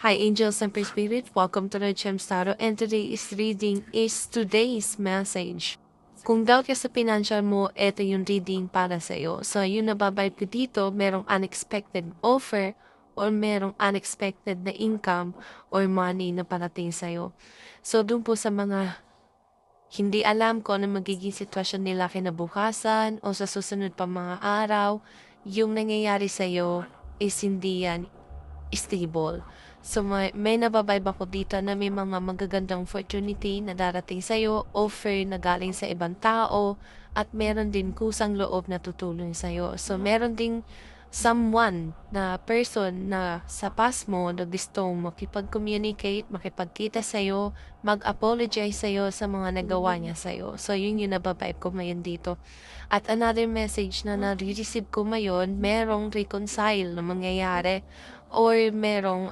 Hi, angels and spirit. Welcome to the Gems Tarot, and today's reading is today's message. Kung doubt ka sa financial mo, eto yung reading para sa iyo. So, yung nababayad ko dito, merong unexpected offer or merong unexpected na income or money na parating sa iyo. So, dun po sa mga hindi alam kung ano magiging sitwasyon nila kinabukasan o sa susunod pa mga araw, yung nangyayari sa iyo is hindi yan stable. So, may nababibe ako dito na may mga magagandang opportunity na darating sa'yo, offer na galing sa ibang tao, at meron din kusang loob na tutulong sa'yo. So, meron ding someone na person na sa past mo na gustong makipag-communicate, makipagkita sa'yo, mag-apologize sa'yo sa mga nagawa niya sa'yo. So, yun yung nababibe ko ngayon dito. At another message na na-receive ko ngayon, merong reconcile na mangyayari or merong